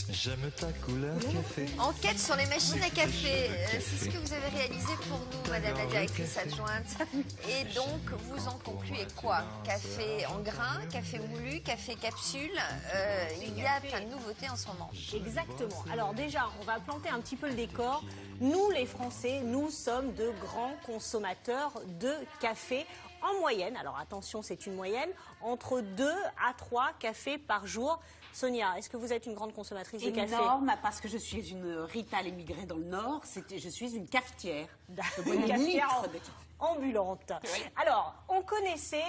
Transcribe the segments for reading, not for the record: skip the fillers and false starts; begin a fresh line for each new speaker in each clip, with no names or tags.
J'aime ta couleur café.
Enquête sur les machines à café. C'est ce que vous avez réalisé pour nous, Madame la directrice adjointe. Et donc, vous en concluez quoi? Café en grains, café moulu, café capsule. Il y a plein de nouveautés en ce moment.
Exactement. Alors déjà, on va planter un petit peu le décor. Nous, les Français, nous sommes de grands consommateurs de café. En moyenne, alors attention, c'est une moyenne, entre 2 à 3 cafés par jour. Sonia, est-ce que vous êtes une grande consommatrice de café?
Énorme, parce que je suis une Rital émigrée dans le Nord. Je suis une cafetière.
Une cafetière ambulante. Oui. Alors, on connaissait...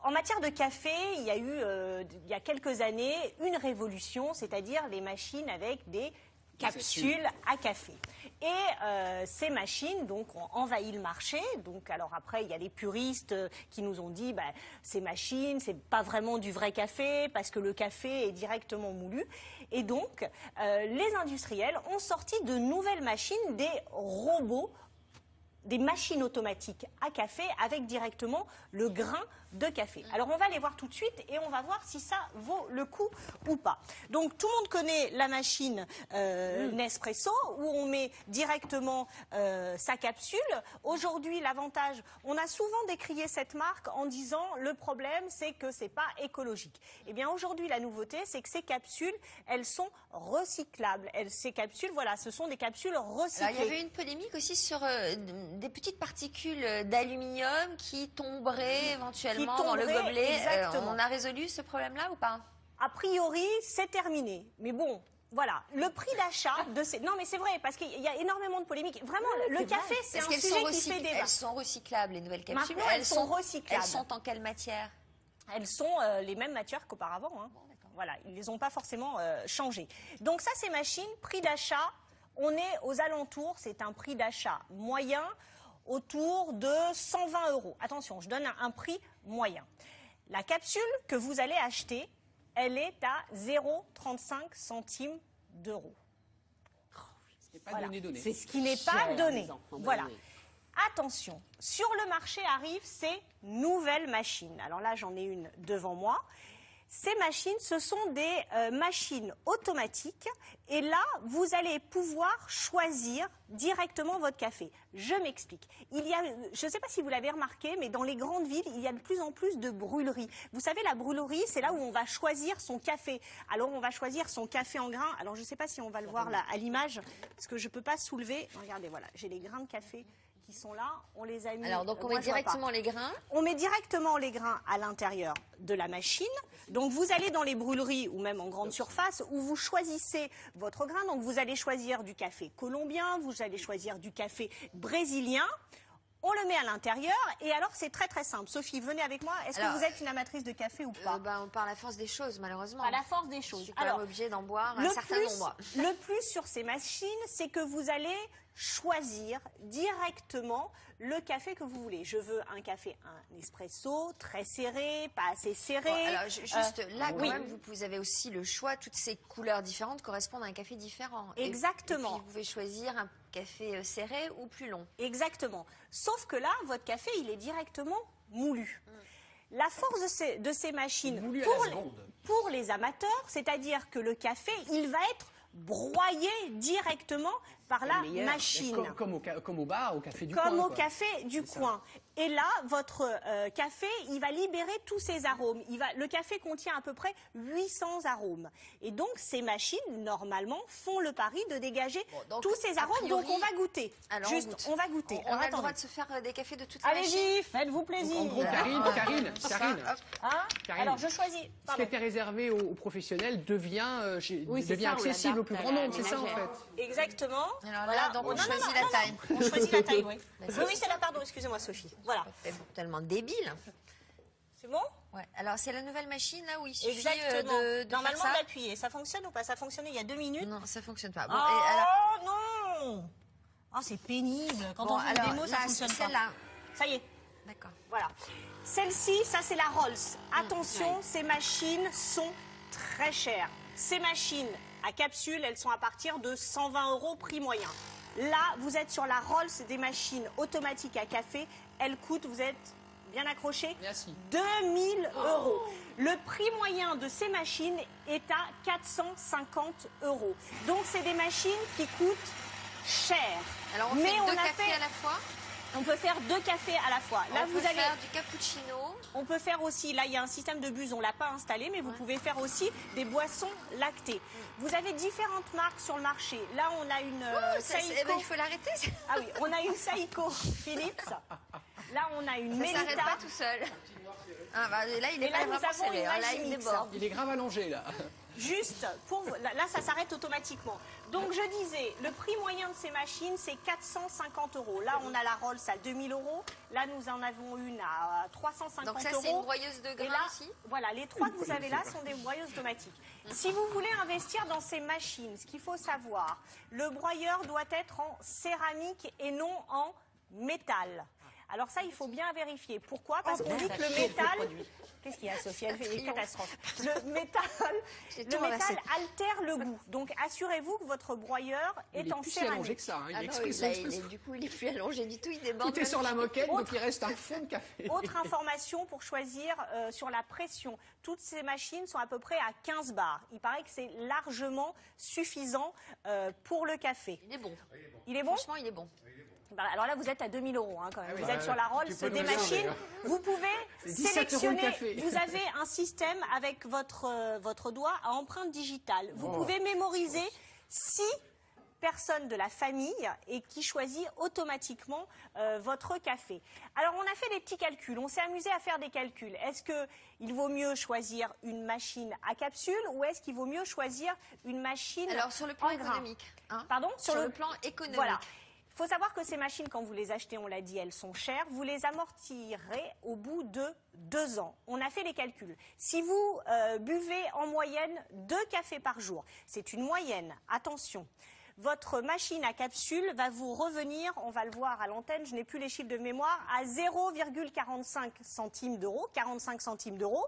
En matière de café, il y a eu, il y a quelques années, une révolution, c'est-à-dire les machines avec des capsules à café. Et ces machines donc ont envahi le marché. Donc alors après il y a les puristes qui nous ont dit ces machines c'est pas vraiment du vrai café parce que le café est directement moulu. Et donc les industriels ont sorti de nouvelles machines, des robots, des machines automatiques à café avec directement le grain de café. Alors on va les voir tout de suite et on va voir si ça vaut le coup ou pas. Donc tout le monde connaît la machine Nespresso où on met directement sa capsule. Aujourd'hui l'avantage, on a souvent décrié cette marque en disant le problème c'est que c'est pas écologique. Eh bien aujourd'hui la nouveauté c'est que ces capsules elles sont recyclables. Ces capsules voilà ce sont des capsules recyclées.
Alors il y avait une polémique aussi sur des petites particules d'aluminium qui tomberaient éventuellement dans le gobelet. On a résolu ce problème-là ou pas?
A priori, c'est terminé. Mais bon, voilà. Le prix d'achat de ces... Non, mais c'est vrai, parce qu'il y a énormément de polémiques. Vraiment, le café, c'est un sujet qui fait débat.
Elles sont recyclables, les nouvelles capsules.
Maintenant, elles sont recyclables.
Elles sont en quelle matière?
Elles sont les mêmes matières qu'auparavant. Hein. Bon, voilà, ils ne les ont pas forcément changées. Donc ça, ces machines, prix d'achat, on est aux alentours, c'est un prix d'achat moyen, autour de 120 €. Attention, je donne un prix moyen. La capsule que vous allez acheter, elle est à 0,35 centimes d'euros.
Voilà.
C'est ce qui n'est pas donné. Voilà. Attention, sur le marché arrivent ces nouvelles machines. Alors là, j'en ai une devant moi. Ces machines, ce sont des machines automatiques et là, vous allez pouvoir choisir directement votre café. Je m'explique. Il y a, je ne sais pas si vous l'avez remarqué, mais dans les grandes villes, il y a de plus en plus de brûleries. Vous savez, la brûlerie, c'est là où on va choisir son café. Alors, on va choisir son café en grains. Alors, je ne sais pas si on va le voir là à l'image, parce que je ne peux pas soulever. Regardez, voilà, j'ai les grains de café qui sont là, on les a mis...
Alors, donc on met directement les grains?
On met directement les grains à l'intérieur de la machine. Donc, vous allez dans les brûleries ou même en grande surface où vous choisissez votre grain. Donc, vous allez choisir du café colombien, vous allez choisir du café brésilien. On le met à l'intérieur et alors c'est très très simple. Sophie, venez avec moi. Est-ce que vous êtes une amatrice de café ou pas?
Par la force des choses, malheureusement.
Par la force des choses.
Je suis quand même obligée d'en boire un certain nombre.
Le plus sur ces machines, c'est que vous allez choisir directement le café que vous voulez. Je veux un café, un espresso, très serré, pas assez serré.
Bon, alors juste là, quand même, vous avez aussi le choix. Toutes ces couleurs différentes correspondent à un café différent.
Exactement.
Et puis vous pouvez choisir un café serré ou plus long.
Exactement. Sauf que là, votre café, il est directement moulu. La force de ces machines, pour les amateurs, c'est-à-dire que le café, il va être broyé directement par la machine.
Comme au bar, au café du coin.
Comme au café du coin. Et là, votre café, il va libérer tous ses arômes. Le café contient à peu près 800 arômes. Et donc, ces machines, normalement, font le pari de dégager tous ces arômes. Donc, on va goûter.
Alors,
on va goûter.
On a le droit de se faire des cafés de toutes les machines.
Allez-y, faites-vous plaisir.
En gros, Karine.
Alors, je choisis.
Ce qui était réservé aux professionnels devient accessible au plus grand nombre, c'est ça en fait.
Exactement.
Alors là, donc on choisit la taille.
On choisit la taille, oui. Oui, c'est là, pardon, excusez-moi Sophie. Voilà.
C'est tellement débile.
C'est bon?
Ouais. Alors c'est la nouvelle machine là où il suffit
de normalement
faire ça.
d'appuyer. Ça fonctionne ou pas? Ça fonctionnait il y a 2 minutes.
Non, ça fonctionne pas. Bon,
non. Oh, c'est pénible. Quand on fait une démo, ça fonctionne pas.
Celle-là.
Ça y est.
D'accord.
Voilà. Celle-ci, ça c'est la Rolls. Attention, ces machines sont très chères. Ces machines à capsule, elles sont à partir de 120 € prix moyen. Là, vous êtes sur la Rolls des machines automatiques à café. Elles coûtent, vous êtes bien accroché.
Merci.
2000 €. Le prix moyen de ces machines est à 450 €. Donc c'est des machines qui coûtent cher.
Alors on fait deux cafés à la fois.
On peut faire 2 cafés à la fois. Là,
on peut faire du cappuccino.
On peut faire aussi, là il y a un système de buse, on ne l'a pas installé, mais vous pouvez faire aussi des boissons lactées. Vous avez différentes marques sur le marché. Là on a une Saïko.
Il faut l'arrêter.
Ah oui, on a une Saïko Philips. Là on a une Melita.
Ça s'arrête pas tout seul. Ah bah, là il est pas vraiment serré. Là il déborde.
Il est grave allongé là.
Juste, là ça s'arrête automatiquement. Donc je disais, le prix moyen de ces machines c'est 450 €. Là on a la Rolls à 2000 €. Là nous en avons une à 350 €.
Donc ça c'est une broyeuse de grains
Et là,
aussi.
voilà, les 3 que vous avez là sont des broyeuses automatiques. Si vous voulez investir dans ces machines, ce qu'il faut savoir, le broyeur doit être en céramique et non en métal. Alors ça, il faut bien vérifier. Pourquoi? Parce qu'on dit que le métal... Qu'est-ce qu'il y a, Sophie? Elle fait une catastrophe. Le métal altère le goût. Donc assurez-vous que votre broyeur est en céramique.
Il est plus allongé que ça. Hein.
Du coup, il est plus allongé du tout. Il déborde.
Tout est sur la moquette, donc il reste un fond de café.
Autre information pour choisir sur la pression. Toutes ces machines sont à peu près à 15 bars. Il paraît que c'est largement suffisant pour le café.
Il est bon.
Il est bon?
Franchement, il est bon.
Alors là, vous êtes à 2000 € hein, quand même. Vous êtes sur
ouais,
la Rolls des machines. Vous pouvez sélectionner. Vous avez un système avec votre doigt à empreinte digitale. Vous pouvez mémoriser 6 personnes de la famille et qui choisit automatiquement votre café. Alors, on a fait des petits calculs. On s'est amusé à faire des calculs. Est-ce qu'il vaut mieux choisir une machine à capsule ou est-ce qu'il vaut mieux choisir une machine
Alors, sur le plan
en grain?
économique. Hein,
Pardon?
Sur le plan économique.
Voilà. Il faut savoir que ces machines, quand vous les achetez, on l'a dit, elles sont chères. Vous les amortirez au bout de 2 ans. On a fait les calculs. Si vous buvez en moyenne 2 cafés par jour, c'est une moyenne, attention. Votre machine à capsule va vous revenir, on va le voir à l'antenne, je n'ai plus les chiffres de mémoire, à 0,45 centimes d'euros, 45 centimes d'euros.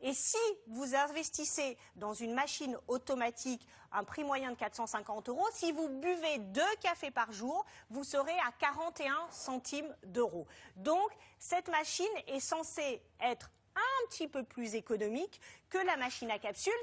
Et si vous investissez dans une machine automatique, un prix moyen de 450 €, si vous buvez 2 cafés par jour, vous serez à 41 centimes d'euros. Donc, cette machine est censée être un petit peu plus économique que la machine à capsule.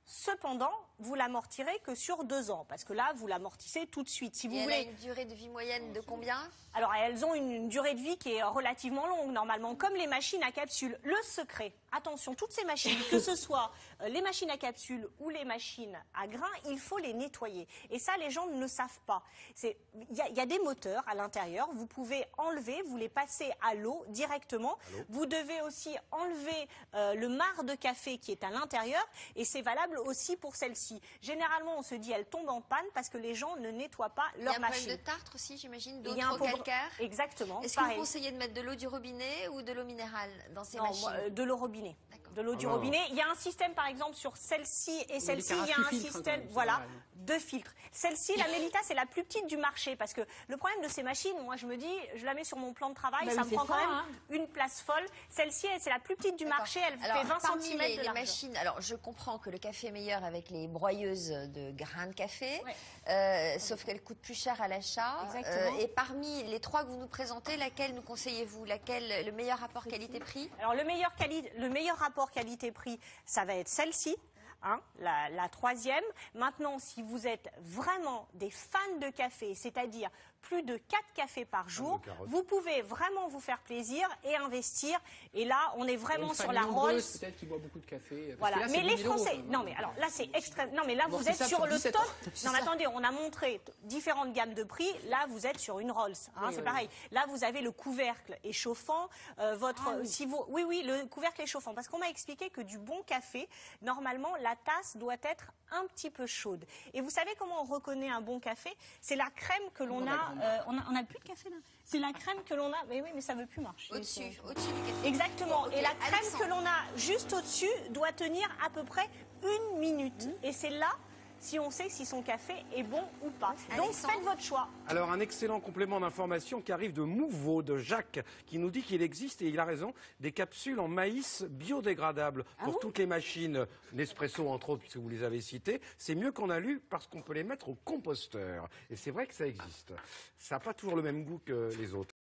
Cependant, vous l'amortirez que sur 2 ans, parce que là, vous l'amortissez tout de suite. Si vous
elle
voulez...
a une durée de vie moyenne de combien?
Alors, elles ont une durée de vie qui est relativement longue, normalement, comme les machines à capsule. Le secret, attention, toutes ces machines, que ce soit les machines à capsule ou les machines à grains, il faut les nettoyer. Et ça, les gens ne le savent pas. Il y a des moteurs à l'intérieur, vous pouvez enlever, vous les passez à l'eau directement. Vous devez aussi enlever le marc de café qui est à l'intérieur, et c'est valable aussi pour celle-ci. Généralement, on se dit elle tombe en panne parce que les gens ne nettoient pas leur machine.
Il y a un problème de tartre aussi, j'imagine, d'eau trop calcaire.
Exactement.
Est-ce que vous conseillez de mettre de l'eau du robinet ou de l'eau minérale dans ces machines?
De l'eau robinet. De l'eau du robinet. Il y a un système, par exemple, sur celle-ci et celle-ci, il y a un système, de filtres. Celle-ci, la Melita, c'est la plus petite du marché parce que le problème de ces machines, moi je me dis, je la mets sur mon plan de travail, ça me prend quand même une place folle. Celle-ci, c'est la plus petite du marché, elle fait 20 cm de largeur.
Machines, alors je comprends que le café est meilleur avec les broyeuses de grains de café, sauf qu'elles coûtent plus cher à l'achat. Et parmi les 3 que vous nous présentez, laquelle nous conseillez-vous? Le meilleur rapport qualité-prix?
Alors le meilleur rapport qualité-prix, ça va être celle-ci. Hein, la 3e. Maintenant, si vous êtes vraiment des fans de café, c'est-à-dire plus de 4 cafés par jour, vous pouvez vraiment vous faire plaisir et investir. Et là, on est vraiment sur la Rolls.
Peut-être qui boit beaucoup de café.
Voilà.
Là,
mais les Français, non mais alors là c'est extrême. Non mais là vous êtes sur le top. Non mais attendez, on a montré différentes gammes de prix. Là vous êtes sur une Rolls. Hein, c'est pareil. Là vous avez le couvercle échauffant. Oui, le couvercle échauffant. Parce qu'on m'a expliqué que du bon café, normalement la tasse doit être un petit peu chaude. Et vous savez comment on reconnaît un bon café? C'est la crème que l'on a. On a plus de café là. C'est la crème que l'on a. Mais oui, mais ça veut plus marcher.
Au-dessus du café.
Exactement. Et la crème que l'on a juste au-dessus doit tenir à peu près 1 minute. Et c'est là si on sait si son café est bon ou pas. Donc faites votre choix.
Alors un excellent complément d'information qui arrive de Mouveau, de Jacques, qui nous dit qu'il existe, et il a raison, des capsules en maïs biodégradables pour toutes les machines, Nespresso entre autres, puisque vous les avez citées. C'est mieux qu'en alu parce qu'on peut les mettre au composteur. Et c'est vrai que ça existe. Ça n'a pas toujours le même goût que les autres.